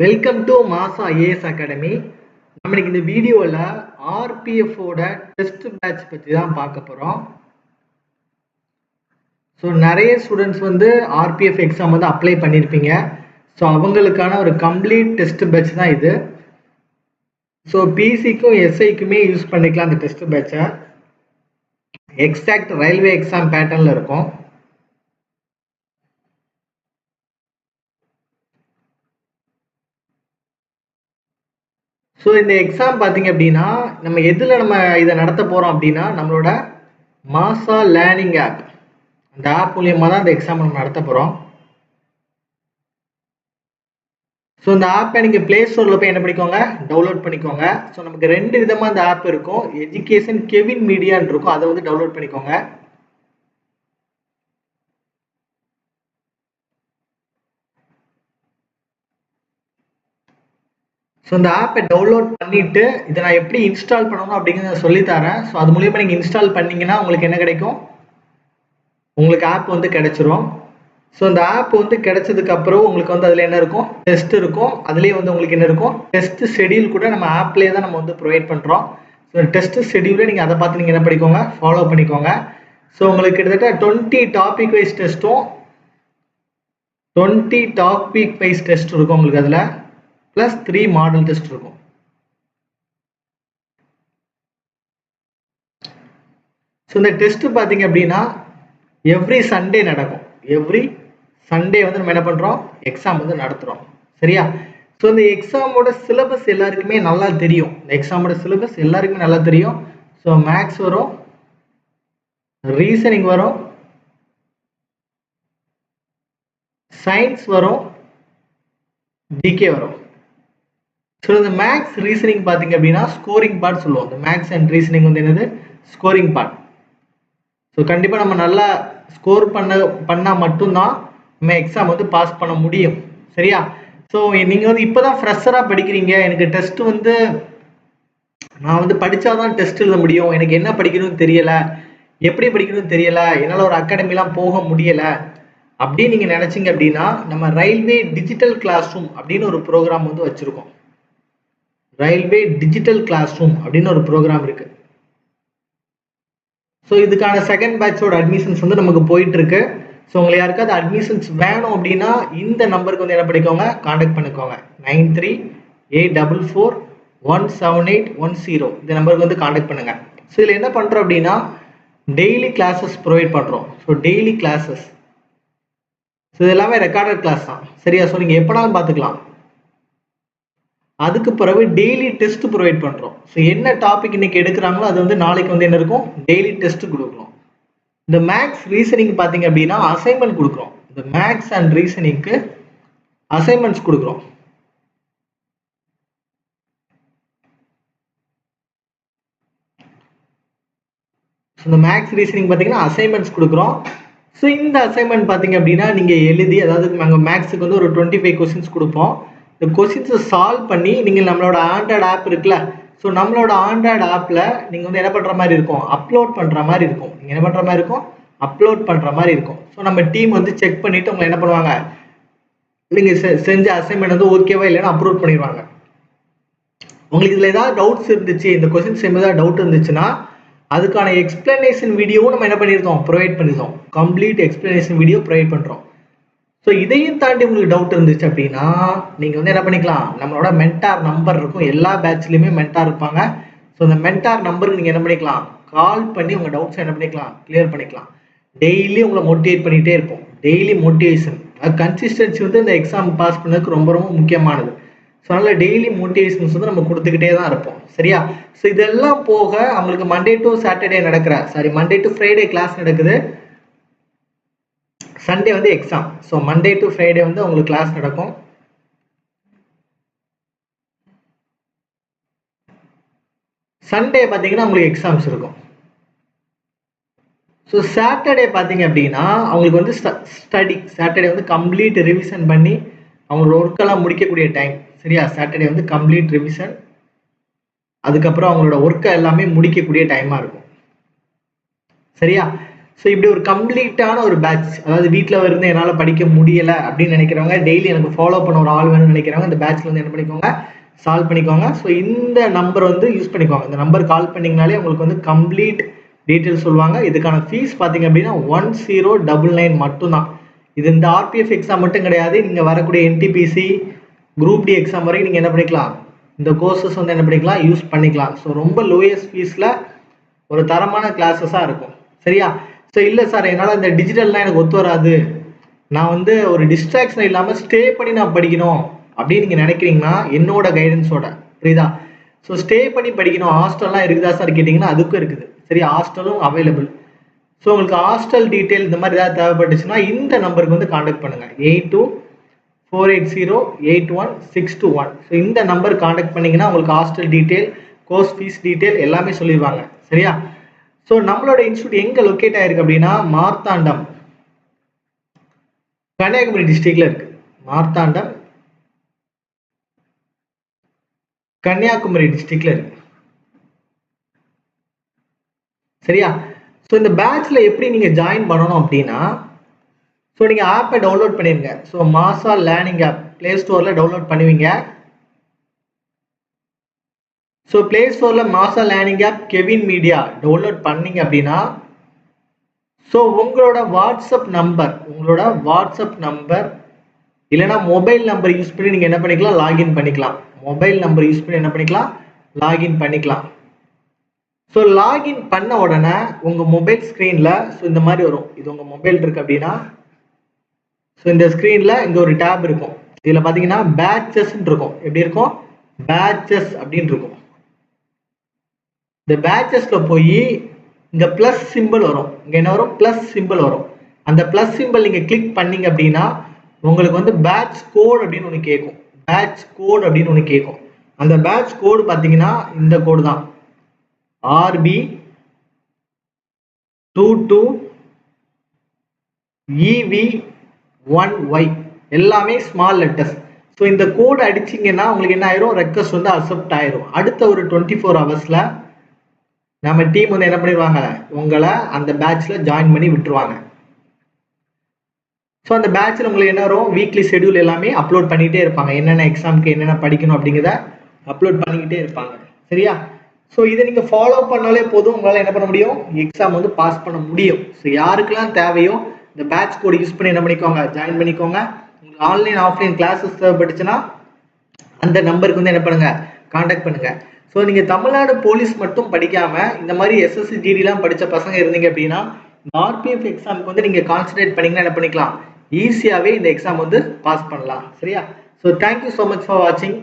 Welcome to மாசா IAS academy. நம்ம இன்னைக்கு இந்த வீடியோவில் ஆர்பிஎஃபோட டெஸ்ட் பேட்ச் பற்றி தான் பார்க்க போகிறோம். ஸோ நிறைய ஸ்டூடெண்ட்ஸ் வந்து ஆர்பிஎஃப் எக்ஸாம் வந்து அப்ளை பண்ணியிருப்பீங்க. ஸோ அவங்களுக்கான ஒரு கம்ப்ளீட் டெஸ்ட் பேட்ச் தான் இது. ஸோ பிசிக்கும் எஸ்ஐக்குமே யூஸ் பண்ணிக்கலாம் அந்த டெஸ்ட் பேட்சை. எக்ஸாக்ட் ரயில்வே எக்ஸாம் பேட்டர்னில் இருக்கும். ஸோ இந்த எக்ஸாம் பார்த்தீங்க அப்படின்னா நம்ம எதில் நம்ம இதை நடத்த போகிறோம் அப்படின்னா நம்மளோட மாசா லேர்னிங் ஆப், அந்த ஆப் மூலியமாக தான் இந்த எக்ஸாம் நம்ம நடத்த போகிறோம். ஸோ இந்த ஆப்பை நீங்கள் ப்ளே ஸ்டோரில் போய் என்ன பண்ணிக்கோங்க, டவுன்லோட் பண்ணிக்கோங்க. ஸோ நமக்கு ரெண்டு விதமாக இந்த ஆப் இருக்கும். எஜுகேஷன் கெவின் மீடியான்னு இருக்கும், அதை வந்து டவுன்லோட் பண்ணிக்கோங்க. ஸோ இந்த ஆப்பை டவுன்லோட் பண்ணிவிட்டு இதை நான் எப்படி இன்ஸ்டால் பண்ணணும் அப்படிங்கிறத சொல்லித்தரேன். ஸோ அது மூலியமாக நீங்கள் இன்ஸ்டால் பண்ணிங்கன்னா உங்களுக்கு என்ன கிடைக்கும், உங்களுக்கு ஆப் வந்து கிடைச்சிரும். ஸோ இந்த ஆப் வந்து கிடைச்சதுக்கப்புறம் உங்களுக்கு வந்து அதில் என்ன இருக்கும், டெஸ்ட் இருக்கும். அதுலேயே வந்து உங்களுக்கு என்ன இருக்கும், டெஸ்ட் ஷெடியூல் கூட நம்ம ஆப்லேயே தான் நம்ம வந்து ப்ரொவைட் பண்ணுறோம். ஸோ டெஸ்ட் ஷெடியூலே நீங்கள் அதை பார்த்து நீங்கள் என்ன பண்ணிக்கோங்க, ஃபாலோ பண்ணிக்கோங்க. ஸோ உங்களுக்கு கிட்டத்தட்ட 20 டாபிக் வைஸ் டெஸ்ட்டும் 20 டாபிக் வைஸ் டெஸ்ட் இருக்கும் உங்களுக்கு. அதில் ப்ளஸ் 3 மாடல் டெஸ்ட் இருக்கும். ஸோ இந்த டெஸ்ட் பார்த்தீங்க அப்படின்னா எவ்ரி சண்டே நடக்கும். எவ்ரி சண்டே வந்து நம்ம என்ன பண்ணுறோம், எக்ஸாம் வந்து நடத்துகிறோம். சரியா? ஸோ இந்த எக்ஸாமோட சிலபஸ் எல்லாருக்குமே நல்லா தெரியும். இந்த எக்ஸாமோட சிலபஸ் எல்லாருக்குமே நல்லா தெரியும். ஸோ மேக்ஸ் வரும், ரீசனிங் வரும், சயின்ஸ் வரும், டிகே வரும். ஸோ இந்த மேக்ஸ் ரீசனிங் பார்த்தீங்க அப்படின்னா ஸ்கோரிங் பார்ட் சொல்லுவோம். இந்த மேக்ஸ் அண்ட் ரீசனிங் வந்து என்னது, ஸ்கோரிங் பார்ட். ஸோ கண்டிப்பாக நம்ம நல்லா ஸ்கோர் பண்ணால் மட்டும்தான் நம்ம எக்ஸாம் வந்து பாஸ் பண்ண முடியும். சரியா? ஸோ நீங்கள் வந்து இப்போ தான் ஃப்ரெஷராக படிக்கிறீங்க, எனக்கு டெஸ்ட் வந்து நான் வந்து படித்தாதான் டெஸ்ட் எழுத முடியும், எனக்கு என்ன படிக்கணும்னு தெரியலை, எப்படி படிக்கணும்னு தெரியலை, என்னால் ஒரு அகாடமிலாம் போக முடியலை அப்படின்னு நீங்கள் நினச்சிங்க அப்படின்னா நம்ம ரயில்வே டிஜிட்டல் கிளாஸ் ரூம் அப்படின்னு ஒரு ப்ரோக்ராம் வந்து வச்சுருக்கோம். ரயில்வே டிஜிட்டல் கிளாஸ் ரூம் அப்படின்னு ஒரு ப்ரோக்ராம் இருக்கு. ஸோ இதுக்கான செகண்ட் பேட்சோட அட்மிஷன்ஸ் வந்து நமக்கு போயிட்டு இருக்கு. ஸோ உங்களுக்கு யாருக்காவது அட்மிஷன்ஸ் வேணும் அப்படின்னா இந்த நம்பருக்கு வந்து என்ன பண்ணிக்கோங்க, கான்டாக்ட் பண்ணிக்கோங்க. 9384417810 இந்த நம்பருக்கு வந்து கான்டாக்ட் பண்ணுங்க. ஸோ இதில் என்ன பண்ணுறோம் அப்படின்னா டெய்லி கிளாஸஸ் ப்ரொவைட் பண்ணுறோம். ஸோ டெய்லி கிளாஸஸ், ஸோ இது எல்லாமே ரெக்கார்டட் கிளாஸ் தான். சரியா? ஸோ நீங்கள் எப்போனாலும் பார்த்துக்கலாம். அதுக்கு பிறகு டெய்லி டெஸ்ட் ப்ரொவைட் பண்ணுறோம். ஸோ என்ன டாபிக் இன்னைக்கு எடுக்கிறாங்களோ அது வந்து நாளைக்கு வந்து என்ன இருக்கும், டெய்லி டெஸ்ட் கொடுக்குறோம். இந்த மேக்ஸ் ரீசனிங் பார்த்தீங்க அப்படின்னா அசைன்மெண்ட் கொடுக்குறோம். இந்த மேக்ஸ் அண்ட் ரீசனிங்க்கு அசைன்மெண்ட்ஸ் கொடுக்குறோம். இந்த மேக்ஸ் ரீசனிங் பார்த்தீங்கன்னா அசைன்மெண்ட்ஸ் கொடுக்குறோம். ஸோ இந்த அசைன்மெண்ட் பார்த்தீங்க அப்படின்னா நீங்கள் எழுதி, அதாவது நாங்கள் மேக்ஸுக்கு வந்து ஒரு 25 கொஸ்டின்ஸ் கொடுப்போம். இந்த கொஸ்டின்ஸை சால்வ் பண்ணி நீங்கள் நம்மளோட ஆண்ட்ராய்டு ஆப் இருக்குல்ல, ஸோ நம்மளோட ஆண்ட்ராய்டு ஆப்பில் நீங்கள் வந்து என்ன பண்ணுற மாதிரி இருக்கும், அப்லோட் பண்ணுற மாதிரி இருக்கும். நீங்கள் என்ன பண்ணுற மாதிரி இருக்கும், அப்லோட் பண்ணுற மாதிரி இருக்கும். ஸோ நம்ம டீம் வந்து செக் பண்ணிவிட்டு உங்களை என்ன பண்ணுவாங்க, நீங்கள் செஞ்ச அசைன்மெண்ட் வந்து ஓகேவா இல்லைன்னா அப்லோட் பண்ணிடுவாங்க. உங்களுக்கு இதில் ஏதாவது டவுட்ஸ் இருந்துச்சு, இந்த கொஸ்டின்ஸ் ஏதாவது டவுட் இருந்துச்சுன்னா அதுக்கான எக்ஸ்பிளனேஷன் வீடியோவும் நம்ம என்ன பண்ணியிருக்கோம், ப்ரொவைட் பண்ணியிருக்கோம். கம்ப்ளீட் எக்ஸ்பிளனேஷன் வீடியோ ப்ரொவைட் பண்ணுறோம். ஸோ இதையும் தாண்டி உங்களுக்கு டவுட் இருந்துச்சு அப்படின்னா நீங்கள் வந்து என்ன பண்ணிக்கலாம், நம்மளோட மென்டார் நம்பர் இருக்கும். எல்லா பேட்ச்லையுமே மென்டார் இருப்பாங்க. ஸோ அந்த மென்டார் நம்பருக்கு நீங்கள் என்ன பண்ணிக்கலாம், கால் பண்ணி உங்கள் டவுட்ஸ் என்ன பண்ணிக்கலாம், கிளியர் பண்ணிக்கலாம். டெய்லி உங்களை மோட்டிவேட் பண்ணிகிட்டே இருப்போம். டெய்லி மோட்டிவேஷன், கன்சிஸ்டன்சி வந்து இந்த எக்ஸாம் பாஸ் பண்ணதுக்கு ரொம்ப ரொம்ப முக்கியமானது. ஸோ அதனால் டெய்லி மோட்டிவேஷன்ஸ் வந்து நம்ம கொடுத்துக்கிட்டே தான் இருப்போம். சரியா? ஸோ இதெல்லாம் போக அவங்களுக்கு மண்டே டு ஃப்ரைடே கிளாஸ் நடக்குது, சண்டே வந்து exam. So Monday to Friday வந்து உங்களுக்கு கிளாஸ் நடக்கும். சண்டே பார்த்தீங்கன்னா உங்களுக்கு எக்ஸாம்ஸ் இருக்கும். ஸோ சாட்டர்டே பார்த்தீங்க அப்படின்னா அவங்களுக்கு வந்து ஸ்டடி, சாட்டர்டே வந்து கம்ப்ளீட் ரிவிஷன் பண்ணி அவங்களோட ஒர்க்கெல்லாம் முடிக்கக்கூடிய டைம். சரியா? சாட்டர்டே வந்து கம்ப்ளீட் ரிவிஷன், அதுக்கப்புறம் அவங்களோட ஒர்க்கை எல்லாமே முடிக்கக்கூடிய டைமாக இருக்கும். சரியா? ஸோ இப்படி ஒரு கம்ப்ளீட்டான ஒரு பேட்ச், அதாவது வீட்டில் இருந்து என்னால் படிக்க முடியலை அப்படின்னு நினைக்கிறவங்க, டெய்லி எனக்கு ஃபாலோ பண்ண ஒரு ஆள் வேணும்னு நினைக்கிறவங்க இந்த பேட்ச்ல வந்து என்ன பண்ணிக்கோங்க, சால்வ் பண்ணிக்கோங்க. ஸோ இந்த நம்பர் வந்து யூஸ் பண்ணிக்கோங்க. இந்த நம்பர் கால் பண்ணிங்கனாலே உங்களுக்கு வந்து கம்ப்ளீட் டீட்டெயில் சொல்லுவாங்க. இதுக்கான ஃபீஸ் பார்த்தீங்க அப்படின்னா 1099 மட்டும்தான். இது இந்த ஆர்பிஎஃப் எக்ஸாம் மட்டும் கிடையாது, நீங்கள் வரக்கூடிய என்டிபிசி குரூப் டி எக்ஸாம் வரைக்கும் நீங்கள் என்ன பண்ணிக்கலாம், இந்த கோர்சஸ் வந்து என்ன பண்ணிக்கலாம், யூஸ் பண்ணிக்கலாம். ஸோ ரொம்ப லோயஸ்ட் ஃபீஸில் ஒரு தரமான கிளாஸஸாக இருக்கும். சரியா? ஸோ இல்லை சார் என்னால் இந்த டிஜிட்டல்லாம் எனக்கு ஒத்து வராது, நான் வந்து ஒரு டிஸ்ட்ராக்ஷன் இல்லாமல் ஸ்டே பண்ணி நான் படிக்கணும் அப்படின்னு நீங்கள் நினைக்கிறீங்கன்னா என்னோட கைடன்ஸோட, புரியுதா? ஸோ ஸ்டே பண்ணி படிக்கணும், ஹாஸ்டல்லாம் இருக்குதா சார் கேட்டிங்கன்னா அதுக்கும் இருக்குது. சரி, ஹாஸ்டலும் அவைலபிள். ஸோ உங்களுக்கு ஹாஸ்டல் டீட்டெயில் இந்த மாதிரி ஏதாவது தேவைப்பட்டுச்சுன்னா இந்த நம்பருக்கு வந்து காண்டாக்ட் பண்ணுங்கள், 8248081621. ஸோ இந்த நம்பர் காண்டாக்ட் பண்ணிங்கன்னா உங்களுக்கு hostel detail, course fees detail எல்லாமே சொல்லிடுவாங்க. சரியா? ஸோ நம்மளோட இன்ஸ்டியூட் எங்கே லொக்கேட் ஆயிருக்கு அப்படின்னா மார்த்தாண்டம், கன்னியாகுமரி டிஸ்ட்ரிக்ட்ல இருக்கு. மார்த்தாண்டம் கன்னியாகுமரி டிஸ்ட்ரிக்ட்ல இருக்கு. சரியா? ஸோ இந்த பேட்ச்ல எப்படி நீங்க ஜாயின் பண்ணணும் அப்படின்னா, ஸோ நீங்க ஆப்பை டவுன்லோட் பண்ணிருங்க. ஸோ மாசா லேர்னிங் ஆப் பிளே ஸ்டோர்ல டவுன்லோட் பண்ணுவீங்க. ஸோ பிளே ஸ்டோர்ல மாசா learning app Kevin media download பண்ணீங்க அப்படின்னா, ஸோ உங்களோட வாட்ஸ்அப் நம்பர் இல்லைன்னா மொபைல் நம்பர் யூஸ் பண்ணி நீங்கள் என்ன பண்ணிக்கலாம், லாகின் பண்ணிக்கலாம். மொபைல் நம்பர் யூஸ் பண்ணி என்ன பண்ணிக்கலாம், லாகின் பண்ணிக்கலாம். ஸோ லாகின் பண்ண உடனே உங்கள் மொபைல் ஸ்க்ரீனில் ஸோ இந்த மாதிரி வரும். இது உங்கள் மொபைல் இருக்கு அப்படின்னா, ஸோ இந்த ஸ்க்ரீனில் இங்கே ஒரு டேப் இருக்கும். இதில் பார்த்தீங்கன்னா பேட்சஸ் இருக்கும். எப்படி இருக்கும், பேட்சஸ் அப்படின்னு இருக்கும். இந்த பேட்சஸ்ல போய் இங்க பிளஸ் சிம்பிள் வரும். இங்க என்ன வரும், பிளஸ் சிம்பிள் வரும். அந்த பிளஸ் சிம்பிள் நீங்க கிளிக் பண்ணீங்க அப்படின்னா உங்களுக்கு வந்து பேட்ச் கோட் அப்படின்னு ஒன்று கேட்கும். பேட்ச் கோட் அப்படின்னு ஒன்று கேட்கும். அந்த பேட்ச் கோடு பார்த்தீங்கன்னா இந்த கோடு தான், RB22EV1Y, எல்லாமே ஸ்மால் லெட்டர்ஸ். ஸோ இந்த கோடு அடிச்சிங்கன்னா உங்களுக்கு என்ன ஆயிரும், ரெக்வஸ்ட் வந்து அக்செப்ட் ஆயிரும். அடுத்த ஒரு 24 ஹவர்ஸ்ல நம்ம டீம் வந்து என்ன பண்ணிடுவாங்க, உங்களை அந்த பேட்ச்ல ஜாயின் பண்ணி விட்டுருவாங்க. ஸோ அந்த பேட்ச்ல உங்களுக்கு என்ன வரும், வீக்லி ஷெடியூல் எல்லாமே அப்லோட் பண்ணிட்டே இருப்பாங்க. என்னென்ன எக்ஸாமுக்கு என்னென்ன படிக்கணும் அப்படிங்கிறத அப்லோட் பண்ணிக்கிட்டே இருப்பாங்க. சரியா? ஸோ இதை நீங்கள் ஃபாலோ பண்ணாலே போதும், உங்களால் என்ன பண்ண முடியும், எக்ஸாம் வந்து பாஸ் பண்ண முடியும். ஸோ யாருக்கெல்லாம் தேவையோ இந்த பேட்ச் கோடு யூஸ் பண்ணி என்ன பண்ணிக்கோங்க, ஜாயின் பண்ணிக்கோங்க. உங்களுக்கு ஆன்லைன் ஆஃப்லைன் கிளாஸஸ் தேவைப்பட்டுச்சுன்னா அந்த நம்பருக்கு வந்து என்ன பண்ணுங்க, கான்டாக்ட் பண்ணுங்க. ஸோ நீங்கள் தமிழ்நாடு போலீஸ் மட்டும் படிக்காமல் இந்த மாதிரி எஸ்எஸ்சி ஜிடிலாம் படித்த பசங்க இருந்தீங்க அப்படின்னா இந்த ஆர்பிஎஃப் எக்ஸாமுக்கு வந்து நீங்கள் கான்சன்ட்ரேட் பண்ணிங்கன்னா என்ன பண்ணிக்கலாம், ஈஸியாகவே இந்த எக்ஸாம் வந்து பாஸ் பண்ணலாம். சரியா? So thank you so much for வாட்சிங்.